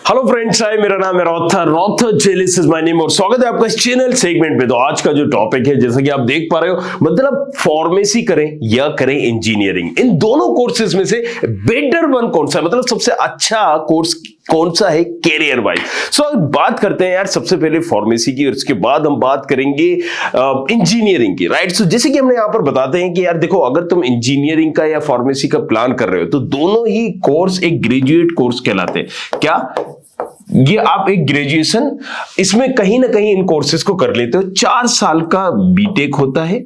Hello friends, हाय, मेरा नाम है रॉथर जेलिस इज माय नेम और स्वागत है आपका इस चैनल सेगमेंट पे। तो आज का जो टॉपिक है, जैसा कि आप देख पा रहे हो, मतलब फार्मेसी करें या करें इंजीनियरिंग, इन दोनों कोर्सेज में से बेटर वन कौन सा, मतलब सबसे अच्छा कोर्स कौन सा है कैरियर वाइज। सो बात करते हैं यार सबसे पहले फार्मेसी की और उसके बाद हम बात करेंगे इंजीनियरिंग की, राइट। सो जैसे कि हमने यहां पर बताते हैं कि यार देखो, अगर तुम इंजीनियरिंग का या फार्मेसी का प्लान कर रहे हो तो दोनों ही कोर्स एक ग्रेजुएट कोर्स कहलाते हैं। क्या ये आप एक ग्रेजुएशन इसमें कहीं ना कहीं इन कोर्सेज को कर लेते हो। 4 साल का बीटेक होता है,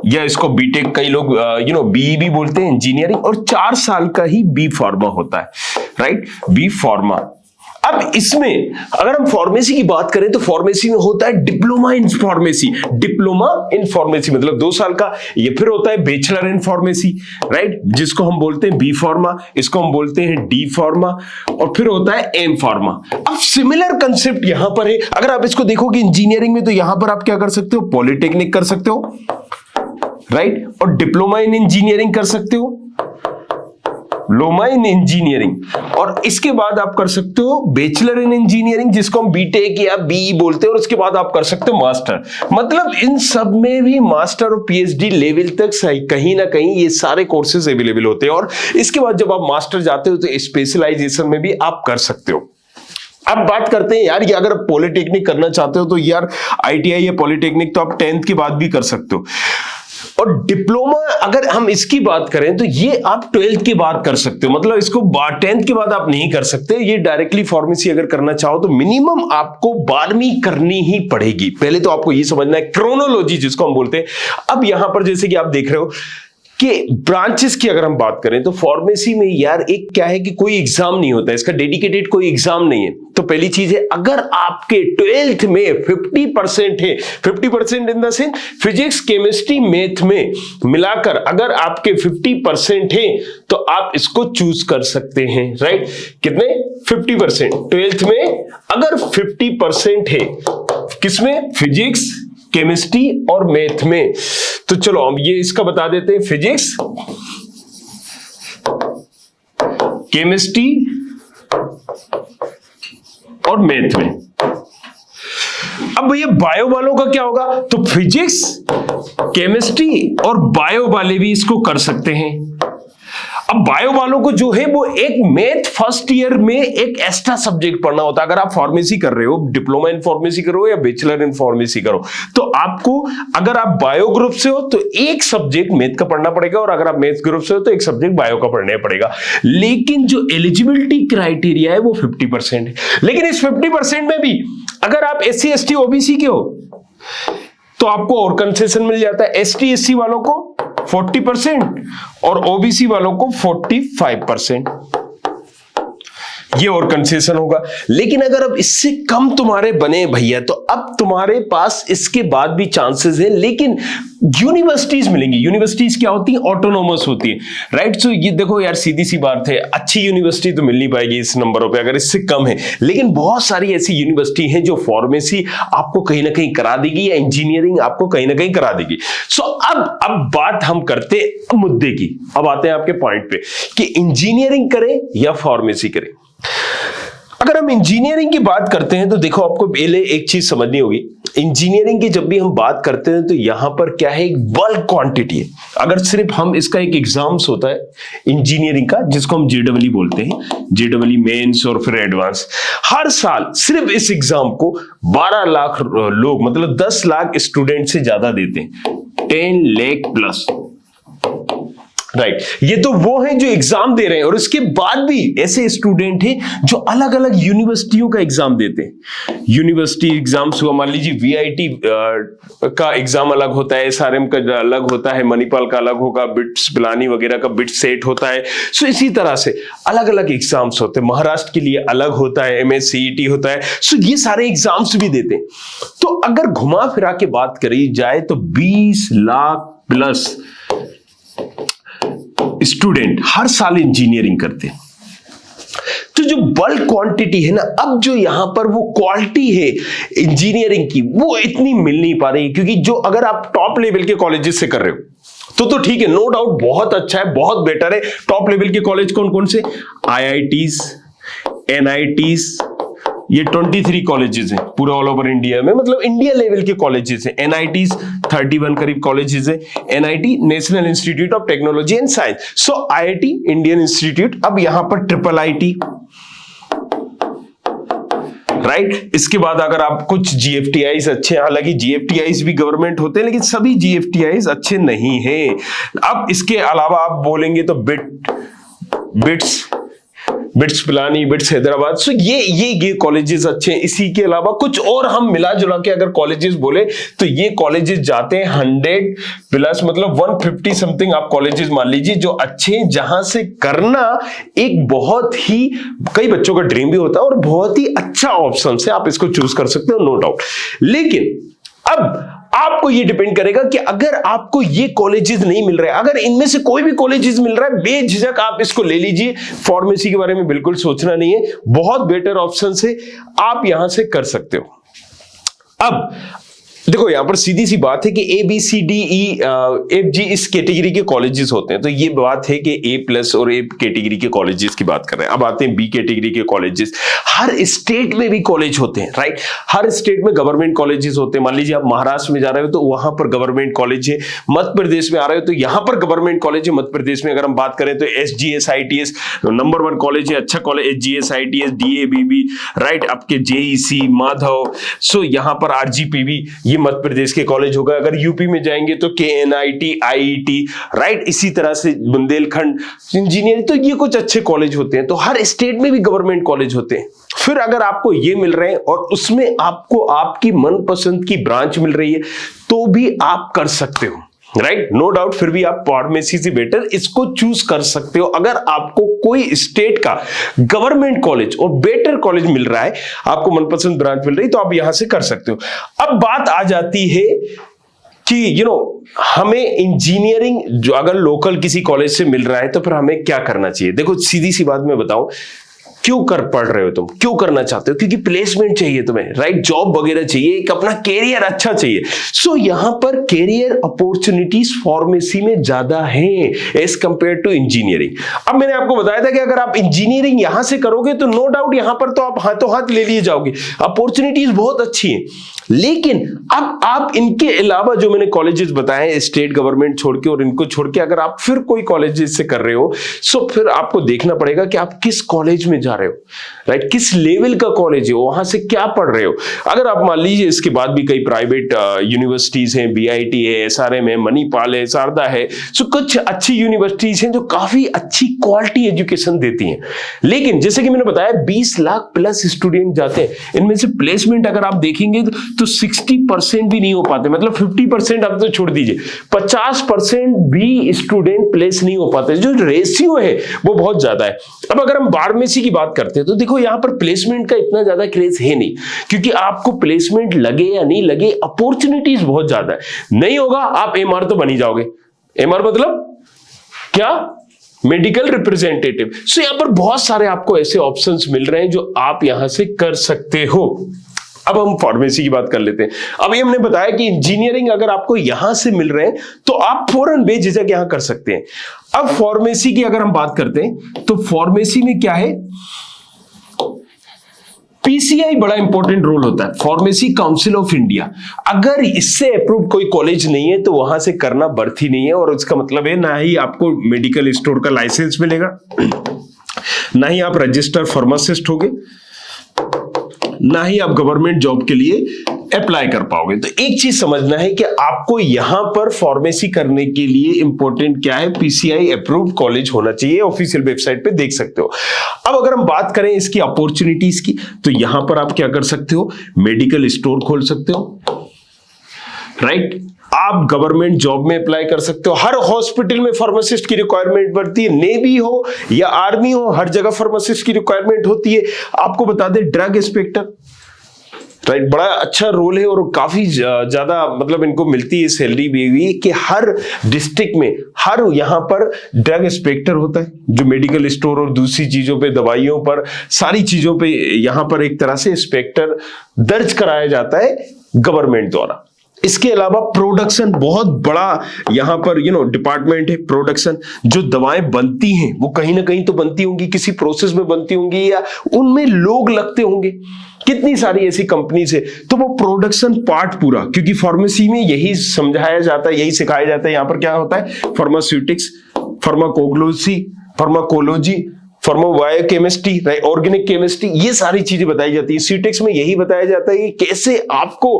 या इसको बीटेक कई लोग बीई भी बोलते हैं इंजीनियरिंग, और 4 साल का ही बी फार्मा होता है, राइट, बी फार्मा। अब इसमें अगर हम फार्मेसी की बात करें तो फार्मेसी में होता है diploma in pharmacy. Diploma in pharmacy मतलब 2 साल का। ये फिर होता है बैचलर इन फार्मेसी, राइट, जिसको हम बोलते हैं बी फार्मा, इसको हम बोलते हैं डी फार्मा, और फिर होता है एम फार्मा। अब सिमिलर कंसेप्ट यहां पर है। अगर आप इसको देखोगे इंजीनियरिंग में, तो यहां पर आप क्या कर सकते हो, पॉलिटेक्निक कर सकते हो, राइट, और डिप्लोमा इन इंजीनियरिंग कर सकते हो, डिप्लोमा इन इंजीनियरिंग, और इसके बाद आप कर सकते हो बैचलर इन इंजीनियरिंग, जिसको हम बीटेक या बीई बोलते हैं, और उसके बाद आप कर सकते हो मास्टर। मतलब इन सब में भी मास्टर और पीएचडी लेवल तक कहीं ना कहीं ये सारे कोर्सेज अवेलेबल होते हैं। और इसके बाद जब आप मास्टर जाते हो तो स्पेशलाइजेशन में भी आप कर सकते हो। अब बात करते हैं यार, ये अगर पॉलिटेक्निक करना चाहते हो तो यार आईटीआई या पॉलिटेक्निक तो आप 10th के बाद भी कर सकते हो, और डिप्लोमा अगर हम इसकी बात करें तो ये आप 12th के बाद कर सकते हो। मतलब इसको 10th के बाद आप नहीं कर सकते। ये डायरेक्टली फार्मेसी अगर करना चाहो तो मिनिमम आपको 12वीं करनी ही पड़ेगी। पहले तो आपको ये समझना है क्रोनोलॉजी जिसको हम बोलते हैं। अब यहां पर जैसे कि आप देख रहे हो कि ब्रांचेस की अगर हम बात करें तो फार्मेसी में यार एक क्या है कि कोई एग्जाम नहीं होता है, इसका डेडिकेटेड कोई एग्जाम नहीं है। तो पहली चीज है, अगर आपके 12th में 50% है, 50% in the sense physics chemistry math में मिलाकर अगर आपके 50% है तो आप इसको चूज कर सकते हैं, राइट। कितने? 50%। 12th में अगर 50% है किसमें? फिजिक्स केमिस्ट्री और मैथ में। तो चलो हम ये इसका बता देते हैं, फिजिक्स केमिस्ट्री और मैथ में। अब भैया बायो वालों का क्या होगा? तो फिजिक्स केमिस्ट्री और बायो वाले भी इसको कर सकते हैं। अब बायो वालों को जो है वो एक मैथ फर्स्ट ईयर में एक एक्स्ट्रा सब्जेक्ट पढ़ना होता है। अगर आप फार्मेसी कर रहे हो, डिप्लोमा इन फार्मेसी करो या बैचलर इन फार्मेसी करो, तो आपको अगर आप बायो ग्रुप से हो तो एक सब्जेक्ट मैथ का पढ़ना पड़ेगा, और अगर आप मैथ ग्रुप से हो तो एक सब्जेक्ट बायो का पढ़ना पड़ेगा। लेकिन जो एलिजिबिलिटी क्राइटेरिया है वो 50% है। लेकिन इस 50% में भी अगर आप SC ST OBC के हो तो आपको और कंसेशन मिल जाता है। ST SC वालों को 40% और OBC वालों को 45%, ये और कंसेशन होगा। लेकिन अगर अब इससे कम तुम्हारे बने भैया तो अब तुम्हारे पास इसके बाद भी चांसेस हैं, लेकिन यूनिवर्सिटीज मिलेंगी। यूनिवर्सिटीज क्या होती है? ऑटोनोमस होती है, राइट। सो ये देखो यार, सीधी सी बात है, अच्छी यूनिवर्सिटी तो मिल नहीं पाएगी इस नंबरों पे अगर इससे कम है। लेकिन बहुत सारी ऐसी यूनिवर्सिटी हैं जो फार्मेसी आपको कहीं ना कहीं करा देगी या इंजीनियरिंग आपको कहीं ना कहीं करा देगी। सो अब बात हम करते हैं मुद्दे की। अब आते हैं आपके पॉइंट पे कि इंजीनियरिंग करें या फार्मेसी करें। अगर हम इंजीनियरिंग की बात करते हैं तो देखो, आपको पहले एक चीज समझनी होगी। इंजीनियरिंग की जब भी हम बात करते हैं तो यहां पर क्या है, एक बल्क क्वांटिटी है। अगर सिर्फ हम इसका एक एग्जाम्स होता है इंजीनियरिंग का, जिसको हम JEE बोलते हैं, JEE मेंस और फिर एडवांस, हर साल सिर्फ इस एग्जाम को 12 लाख लोग, मतलब 10 लाख स्टूडेंट से ज्यादा देते हैं, 10 लाख प्लस, राइट। ये तो वो हैं जो एग्जाम दे रहे हैं, और इसके बाद भी ऐसे स्टूडेंट हैं जो अलग अलग यूनिवर्सिटियों का एग्जाम देते हैं। यूनिवर्सिटी एग्जाम्स हुआ, मान लीजिए VIT का एग्जाम अलग होता है, SRM का अलग होता है, मणिपाल का अलग होगा, बिट्स पिलानी वगैरह का बिट सेट होता है। सो इसी तरह से अलग अलग एग्जाम्स होते हैं। महाराष्ट्र के लिए अलग होता है, MSCET होता है। सो ये सारे एग्जाम्स भी देते हैं। तो अगर घुमा फिरा के बात करी जाए तो 20 लाख प्लस स्टूडेंट हर साल इंजीनियरिंग करते हैं। तो जो बल्क क्वांटिटी है ना, अब जो यहां पर वो क्वालिटी है इंजीनियरिंग की, वो इतनी मिल नहीं पा रही, क्योंकि जो अगर आप टॉप लेवल के कॉलेजेस से कर रहे हो तो ठीक है, नो डाउट बहुत अच्छा है, बहुत बेटर है। टॉप लेवल के कॉलेज कौन कौन से? IITs, NITs, ये 23 कॉलेजेस हैं पूरे ऑल ओवर इंडिया में, मतलब इंडिया लेवल के कॉलेजेस हैं। NITs 31 करीब कॉलेजेस हैं। NIT national institute of technology and science, so IIT Indian institute. अब यहां पर IIIT, राइट। इसके बाद अगर आप कुछ GFTIs अच्छे, हालांकि GFTIs भी गवर्नमेंट होते हैं लेकिन सभी GFTIs अच्छे नहीं हैं। अब इसके अलावा आप बोलेंगे तो बिट्स पिलानी, बिट्स हैदराबाद, सो ये कॉलेजेस अच्छे हैं। इसी के अलावा कुछ और हम मिला जुला के अगर कॉलेजेस बोले तो ये कॉलेजेस जाते हैं 100 प्लस, मतलब 150 समथिंग आप कॉलेजेस मान लीजिए जो अच्छे हैं, जहां से करना एक बहुत ही, कई बच्चों का ड्रीम भी होता है और बहुत ही अच्छा ऑप्शन है, आप इसको चूज कर सकते हो, नो डाउट। लेकिन अब आपको ये डिपेंड करेगा कि अगर आपको ये कॉलेजेस नहीं मिल रहे, अगर इनमें से कोई भी कॉलेजेस मिल रहा है, बेझिझक आप इसको ले लीजिए। फार्मेसी के बारे में बिल्कुल सोचना नहीं है, बहुत बेटर ऑप्शन है, आप यहां से कर सकते हो। अब देखो यहां पर सीधी सी बात है कि ABCDEFG इस कैटेगरी के कॉलेजेस होते हैं, तो ये बात है कि A+ और A कैटेगरी के कॉलेजेस की बात कर रहे हैं। अब आते हैं B कैटेगरी के कॉलेजेस। हर स्टेट में भी कॉलेज होते हैं, राइट। हर स्टेट में गवर्नमेंट कॉलेजेस होते हैं। मान लीजिए आप महाराष्ट्र में जा रहे हो तो वहां पर गवर्नमेंट कॉलेज है, मध्य प्रदेश में आ रहे हो तो यहां पर गवर्नमेंट कॉलेज है। मध्य प्रदेश में अगर हम बात करें तो SGS ITS नंबर 1 कॉलेज है, अच्छा college, SGS ITS, DABB, right. आपके JEC, माधव, सो यहां पर RGPV, ये मध्य प्रदेश के कॉलेज होगा। अगर यूपी में जाएंगे तो KNIT, IET, राइट। इसी तरह से बुंदेलखंड इंजीनियरिंग, तो ये कुछ अच्छे कॉलेज होते हैं। तो हर स्टेट में भी गवर्नमेंट कॉलेज होते हैं। फिर अगर आपको ये मिल रहे हैं और उसमें आपको आपकी मनपसंद की ब्रांच मिल रही है तो भी आप कर सकते हो, राइट, नो डाउट। फिर भी आप फार्मेसी से बेटर इसको चूज कर सकते हो। अगर आपको कोई स्टेट का गवर्नमेंट कॉलेज और बेटर कॉलेज मिल रहा है, आपको मनपसंद ब्रांच मिल रही है, तो आप यहां से कर सकते हो। अब बात आ जाती है कि हमें इंजीनियरिंग जो अगर लोकल किसी कॉलेज से मिल रहा है तो फिर हमें क्या करना चाहिए। देखो सीधी सी बात मैं बताऊं, क्यों पढ़ रहे हो तुम, क्यों करना चाहते हो, क्योंकि प्लेसमेंट चाहिए तुम्हें, राइट, जॉब वगैरह चाहिए, एक अपना कैरियर अच्छा चाहिए। सो यहां पर कैरियर अपॉर्चुनिटीज फार्मेसी में ज्यादा हैं एज कंपेयर टू इंजीनियरिंग। अब मैंने आपको बताया था कि अगर आप इंजीनियरिंग यहां से करोगे तो नो डाउट यहां पर तो आप हाथों हाथ ले लिए जाओगे, अपॉर्चुनिटीज बहुत अच्छी हैं। लेकिन अब आप इनके अलावा जो मैंने कॉलेजेस बताए स्टेट गवर्नमेंट छोड़ के और इनको छोड़ के अगर आप फिर कोई कॉलेजेस से कर रहे हो, सो फिर आपको देखना पड़ेगा कि आप किस कॉलेज में जा रहे हो, राइट, किस लेवल का कॉलेज है, वहां से क्या पढ़ रहे हो। अगर आप मान लीजिए इसके बाद भी कई प्राइवेट यूनिवर्सिटीज हैं, BIT है, SRM है, मणिपाल है, शारदा है, सो कुछ अच्छी यूनिवर्सिटीज हैं जो काफी अच्छी क्वालिटी एजुकेशन देती हैं। लेकिन जैसे कि मैंने बताया 20 लाख प्लस स्टूडेंट जाते हैं, इनमें से प्लेसमेंट अगर आप देखेंगे तो 60% भी नहीं हो पाते, मतलब 50% आप तो छोड़ दीजिए, 50% भी स्टूडेंट प्लेस नहीं हो पाते। जो रेशियो है वो बहुत ज्यादा है। अब अगर हम फार्मेसी की बात करते हैं तो देखो यहां पर प्लेसमेंट का इतना ज्यादा क्रेज है नहीं, क्योंकि आपको प्लेसमेंट लगे या नहीं लगे, अपॉर्चुनिटीज बहुत ज्यादा है। नहीं होगा आप MR तो बन ही जाओगे। MR मतलब क्या, मेडिकल रिप्रेजेंटेटिव। सो यहां पर बहुत सारे आपको ऐसे ऑप्शंस मिल रहे हैं जो आप यहां से कर सकते हो। अब हम फार्मेसी की बात कर लेते हैं। अभी हमने बताया कि इंजीनियरिंग अगर आपको यहां से मिल रहे हैं तो आप फौरन बेझिझक यहां कर सकते हैं। अब फार्मेसी की अगर हम बात करते हैं तो फार्मेसी में क्या है, PCI बड़ा इंपॉर्टेंट रोल होता है, फार्मेसी काउंसिल ऑफ इंडिया। अगर इससे अप्रूव कोई कॉलेज नहीं है तो वहां से करना बर्थ ही नहीं है, और इसका मतलब है ना ही आपको मेडिकल स्टोर का लाइसेंस मिलेगा, ना ही आप रजिस्टर्ड फार्मासिस्ट होगे, ना ही आप गवर्नमेंट जॉब के लिए अप्लाई कर पाओगे। तो एक चीज समझना है कि आपको यहां पर फार्मेसी करने के लिए इंपॉर्टेंट क्या है, PCI अप्रूव्ड कॉलेज होना चाहिए। ऑफिशियल वेबसाइट पे देख सकते हो। अब अगर हम बात करें इसकी अपॉर्चुनिटीज की, तो यहां पर आप क्या कर सकते हो, मेडिकल स्टोर खोल सकते हो, राइट, आप गवर्नमेंट जॉब में अप्लाई कर सकते हो। हर हॉस्पिटल में फार्मासिस्ट की रिक्वायरमेंट बढ़ती है, नेवी हो या आर्मी हो, हर जगह फार्मासिस्ट की रिक्वायरमेंट होती है। आपको बता दें ड्रग इंस्पेक्टर, राइट, बड़ा अच्छा रोल है और काफी ज्यादा मतलब इनको मिलती है सैलरी भी कि हर डिस्ट्रिक्ट में हर यहां पर ड्रग इंस्पेक्टर होता है जो मेडिकल स्टोर और दूसरी चीजों पे, दवाइयों पर, सारी चीजों पे यहां पर एक तरह से इंस्पेक्टर दर्ज कराया जाता है गवर्नमेंट द्वारा। इसके अलावा प्रोडक्शन बहुत बड़ा यहां पर डिपार्टमेंट है। प्रोडक्शन, जो दवाएं बनती हैं वो कहीं ना कहीं तो बनती होंगी, किसी प्रोसेस में बनती होंगी या उनमें लोग लगते होंगे। कितनी सारी ऐसी कंपनीज है, तो वो प्रोडक्शन पार्ट पूरा, क्योंकि फार्मेसी में यही समझाया जाता है, यही सिखाया जाता है। यहां पर क्या होता है, फार्मास्यूटिक्स, फार्माकोलॉजी, फार्माबायोकेमिस्ट्री, ऑर्गेनिक केमिस्ट्री, ये सारी चीजें बताई जाती है। सीटेक्स में यही बताया जाता है कि कैसे आपको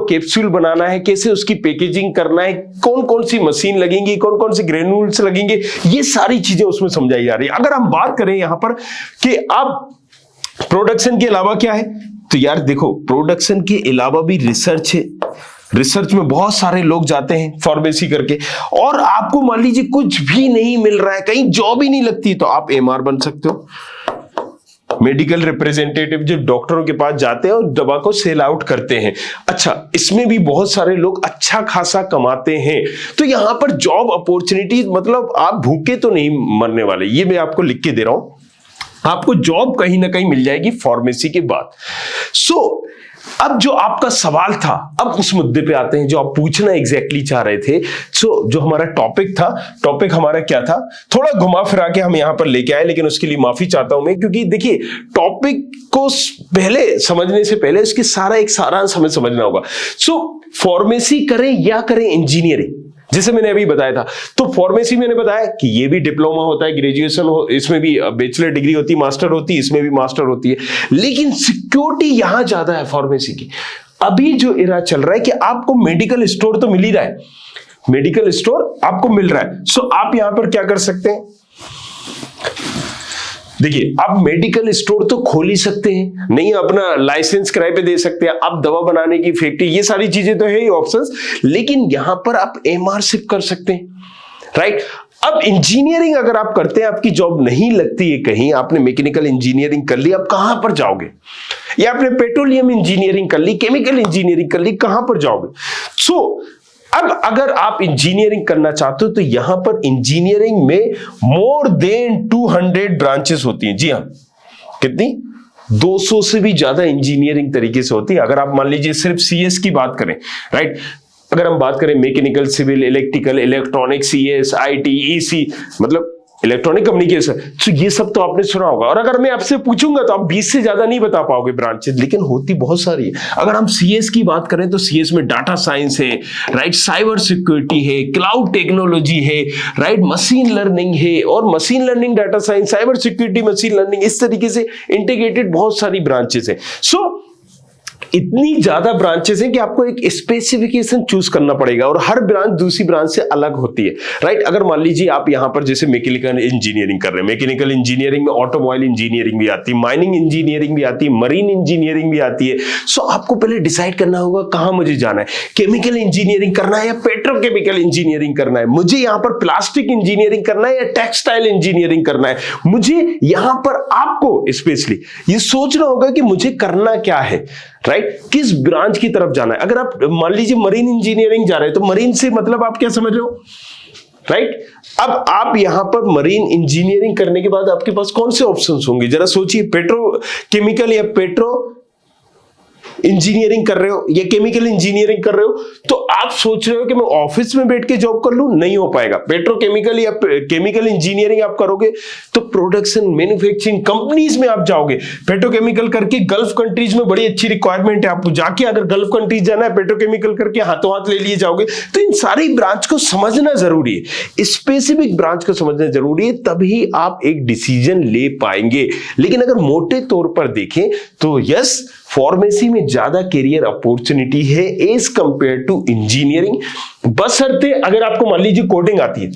कैप्सूल बनाना है, कैसे उसकी पैकेजिंग करना है, कौन कौन सी मशीन लगेंगी, कौन कौन सी ग्रेन्यूल्स लगेंगे, ये सारी चीजें उसमें समझाई जा रही है। अगर हम बात करें यहां पर कि अब प्रोडक्शन के अलावा क्या है, तो यार देखो, प्रोडक्शन के अलावा भी रिसर्च है। रिसर्च में बहुत सारे लोग जाते हैं फार्मेसी करके, और आपको मान लीजिए कुछ भी नहीं मिल रहा है, कहीं जॉब ही नहीं लगती, तो आप एमआर बन सकते हो। मेडिकल रिप्रेजेंटेटिव, जो डॉक्टरों के पास जाते हैं और दवा को सेल आउट करते हैं। अच्छा, इसमें भी बहुत सारे लोग अच्छा खासा कमाते हैं। तो यहां पर जॉब अपॉर्चुनिटीज, मतलब आप भूखे तो नहीं मरने वाले, ये मैं आपको लिख के दे रहा हूं। आपको जॉब कहीं ना कहीं मिल जाएगी फार्मेसी के बाद। अब जो आपका सवाल था, अब उस मुद्दे पे आते हैं जो आप पूछना एग्जैक्टली चाह रहे थे। जो हमारा टॉपिक था, टॉपिक हमारा क्या था, थोड़ा घुमा फिरा के हम यहां पर लेके आए, लेकिन उसके लिए माफी चाहता हूं मैं, क्योंकि देखिए टॉपिक को पहले समझने से पहले इसके सारा एक सारांश हमें समझना होगा। फार्मेसी करें या करें इंजीनियरिंग, जैसे मैंने अभी बताया था, तो फार्मेसी मैंने बताया कि ये भी डिप्लोमा होता है, ग्रेजुएशन हो, इसमें भी बैचलर डिग्री होती है, मास्टर होती है, इसमें भी मास्टर होती है, लेकिन सिक्योरिटी यहां ज्यादा है फार्मेसी की। अभी जो एरा चल रहा है कि आपको मेडिकल स्टोर तो मिल ही रहा है, मेडिकल स्टोर आपको मिल रहा है, सो आप यहां पर क्या कर सकते हैं, देखिए आप मेडिकल स्टोर तो खोल ही सकते हैं, नहीं अपना लाइसेंस किराए पे दे सकते हैं, आप दवा बनाने की फैक्ट्री, ये सारी चीजें तो है ही ऑप्शंस, लेकिन यहां पर आप एमआरशिप कर सकते हैं, राइट। अब इंजीनियरिंग अगर आप करते हैं, आपकी जॉब नहीं लगती है कहीं, आपने मैकेनिकल इंजीनियरिंग कर ली, आप कहां पर जाओगे, या आपने पेट्रोलियम इंजीनियरिंग कर ली, केमिकल इंजीनियरिंग कर ली, कहां पर जाओगे। अब अगर आप इंजीनियरिंग करना चाहते हो तो यहां पर इंजीनियरिंग में मोर देन 200 ब्रांचेस होती हैं। जी हां, कितनी, 200 से भी ज्यादा इंजीनियरिंग तरीके से होती है। अगर आप मान लीजिए सिर्फ सीएस की बात करें, राइट, अगर हम बात करें mechanical, civil, electrical, electronic, CS, IT, EC, मतलब इलेक्ट्रॉनिक कम्युनिकेशन, तो ये सब तो आपने सुना होगा। और अगर मैं आपसे पूछूंगा तो आप 20 से ज्यादा नहीं बता पाओगे ब्रांचेस, लेकिन होती बहुत सारी है। अगर हम सीएस की बात करें तो सीएस में डाटा साइंस है, राइट, साइबर सिक्योरिटी है, क्लाउड टेक्नोलॉजी है, राइट, मशीन लर्निंग है, और machine learning, data science, cyber security, machine learning, इस तरीके से इंटीग्रेटेड बहुत सारी ब्रांचेस है। इतनी ज्यादा ब्रांचेस हैं कि आपको एक स्पेसिफिकेशन चूज करना पड़ेगा, और हर ब्रांच दूसरी ब्रांच से अलग होती है, राइट। अगर मान लीजिए आप यहां पर जैसे मैकेनिकल इंजीनियरिंग कर रहे हैं, मैकेनिकल इंजीनियरिंग में ऑटोमोबाइल इंजीनियरिंग भी आती है, माइनिंग इंजीनियरिंग भी आती है, मरीन इंजीनियरिंग भी आती है। आपको पहले डिसाइड करना होगा कहां मुझे जाना है, केमिकल इंजीनियरिंग करना है या पेट्रोकेमिकल इंजीनियरिंग करना है, मुझे यहां पर प्लास्टिक इंजीनियरिंग करना है या टेक्सटाइल इंजीनियरिंग करना है। मुझे यहां पर आपको स्पेशली ये सोचना होगा कि मुझे करना क्या है, राइट, किस ब्रांच की तरफ जाना है। अगर आप मान लीजिए मरीन इंजीनियरिंग जा रहे हैं, तो मरीन से मतलब आप क्या समझ रहे हो, राइट। अब आप यहां पर मरीन इंजीनियरिंग करने के बाद आपके पास कौन से ऑप्शंस होंगे, जरा सोचिए। पेट्रोकेमिकल या पेट्रो इंजीनियरिंग कर रहे हो या केमिकल इंजीनियरिंग कर रहे हो, तो आप सोच रहे हो कि मैं ऑफिस में बैठ के जॉब कर लूं, नहीं हो पाएगा। पेट्रोकेमिकल या केमिकल इंजीनियरिंग आप करोगे तो प्रोडक्शन, मैन्युफैक्चरिंग कंपनीज में आप जाओगे। पेट्रोकेमिकल करके गल्फ कंट्रीज में बड़ी अच्छी रिक्वायरमेंट है, आपको जाके अगर गल्फ कंट्रीज जाना है, पेट्रोकेमिकल करके हाथों हाथ ले लिए जाओगे। तो इन सारी ब्रांच को समझना जरूरी है, स्पेसिफिक ब्रांच को समझना जरूरी है, तभी आप एक डिसीजन ले पाएंगे। लेकिन अगर मोटे तौर पर देखें तो यस, फार्मेसी में ज्यादा कैरियर अपॉर्चुनिटी है एज कंपेयर टू इंजीनियरिंग, बशर्ते अगर आपको मान लीजिए कोडिंग आती है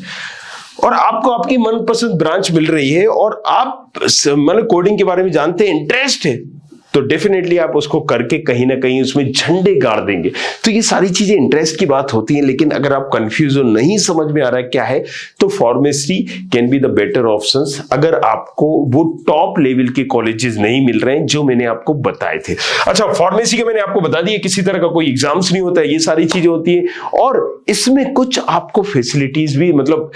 और आपको आपकी मनपसंद ब्रांच मिल रही है और आप मतलब कोडिंग के बारे में जानते हैं, इंटरेस्ट है, तो डेफिनेटली आप उसको करके कहीं ना कहीं उसमें झंडे गाड़ देंगे। तो ये सारी चीजें इंटरेस्ट की बात होती हैं, लेकिन अगर आप कंफ्यूज हो, नहीं समझ में आ रहा है क्या है, तो pharmacy can be the better options, अगर आपको वो टॉप लेवल के कॉलेजेस नहीं मिल रहे हैं जो मैंने आपको बताए थे। अच्छा, फार्मेसी के मैंने आपको बता दिया, किसी तरह का कोई एग्जाम्स नहीं होता है, ये सारी चीजें होती है, और इसमें कुछ आपको फैसिलिटीज भी मतलब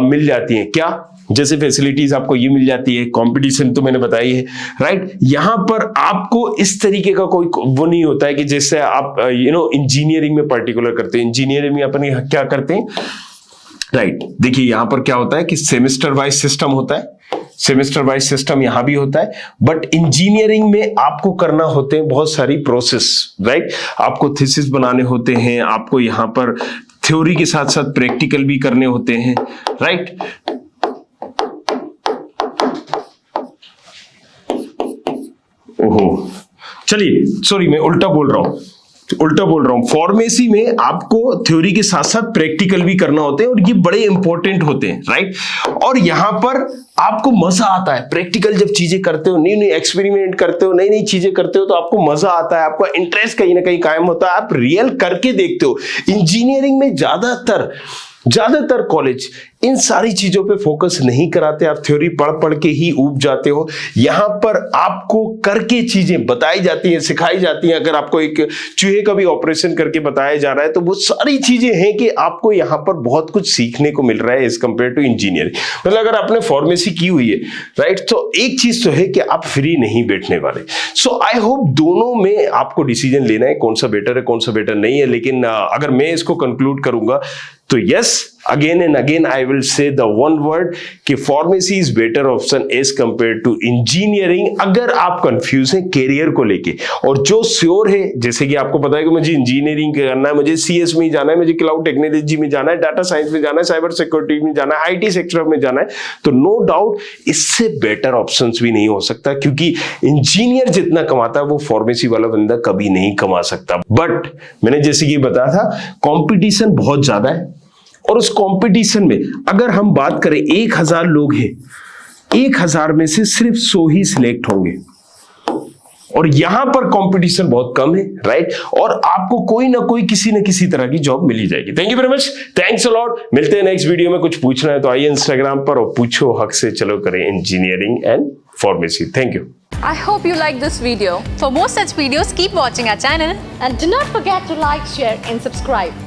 मिल जाती हैं। क्या, जैसे फैसिलिटीज आपको ये मिल जाती है, कंपटीशन तो मैंने बताई है, राइट। यहां पर आप आपको इस तरीके का कोई वो नहीं होता है कि जैसे आप इंजीनियरिंग में पर्टिकुलर करते हैं। इंजीनियरिंग में अपन क्या करते हैं, राइट देखिए यहां पर क्या होता है कि सेमेस्टर वाइज सिस्टम होता है, सेमेस्टर वाइज सिस्टम यहां भी होता है, बट इंजीनियरिंग में आपको करना होते हैं बहुत सारी प्रोसेस, राइट। आपको थीसिस बनाने होते हैं, आपको यहां पर थ्योरी के साथ साथ प्रैक्टिकल भी करने होते हैं, राइट। ओहो चलिए सॉरी मैं उल्टा बोल रहा हूं, फार्मेसी में आपको थ्योरी के साथ साथ प्रैक्टिकल भी करना होते हैं और ये बड़े इंपॉर्टेंट होते हैं, राइट। और यहां पर आपको मजा आता है, प्रैक्टिकल जब चीजें करते हो, नई नई एक्सपेरिमेंट करते हो, नई नई चीजें करते हो तो आपको मजा आता है, आपका इंटरेस्ट कहीं ना कहीं कायम होता है, आप रियल करके देखते हो। इंजीनियरिंग में ज्यादातर कॉलेज इन सारी चीजों पे फोकस नहीं कराते, आप थ्योरी पढ़ के ही ऊब जाते हो। यहां पर आपको करके चीजें बताई जाती हैं, सिखाई जाती हैं। अगर आपको एक चूहे का भी ऑपरेशन करके बताया जा रहा है तो वो सारी चीजें हैं कि आपको यहां पर बहुत कुछ सीखने को मिल रहा है एज कंपेयर टू इंजीनियरिंग। मतलब अगर आपने फार्मेसी की हुई है, राइट, तो एक चीज तो है कि आप फ्री नहीं बैठने वाले। सो आई होप दोनों में आपको डिसीजन लेना है कौन सा बेटर है कौन सा बेटर नहीं है। लेकिन अगर मैं इसको कंक्लूड करूंगा तो yes, again and again I will say the one word कि pharmacy is better option as compare to engineering. अगर आप कंफ्यूज हैं कैरियर को लेके, और जो श्योर है, जैसे कि आपको पता है कि मुझे इंजीनियरिंग करना है, मुझे सीएस में जाना है, मुझे क्लाउड टेक्नोलॉजी में जाना है, डाटा साइंस में जाना है, साइबर सिक्योरिटी में जाना है, आईटी सेक्टर में जाना है, तो नो डाउट इससे बेटर ऑप्शंस भी नहीं हो सकता, क्योंकि इंजीनियर जितना कमाता है वो फार्मेसी वाला बंदा कभी नहीं कमा सकता। बट मैंने जैसे कि बताया था, कंपटीशन बहुत ज्यादा है, और उस कंपटीशन में अगर हम बात करें 1000 लोग हैं, 1000 में से सिर्फ 100 ही सिलेक्ट होंगे, और यहां पर कंपटीशन बहुत कम है, राइट। और आपको कोई ना कोई किसी न किसी तरह की जॉब मिल ही जाएगी। Thank you very much, thanks a lot. मिलते हैं नेक्स्ट वीडियो में। कुछ पूछना है तो आइए इंस्टाग्राम पर और पूछो हक से, चलो करें engineering and pharmacy. Thank you. I hope you like this video. For more such videos, keep watching our channel and do not forget to like, share and subscribe.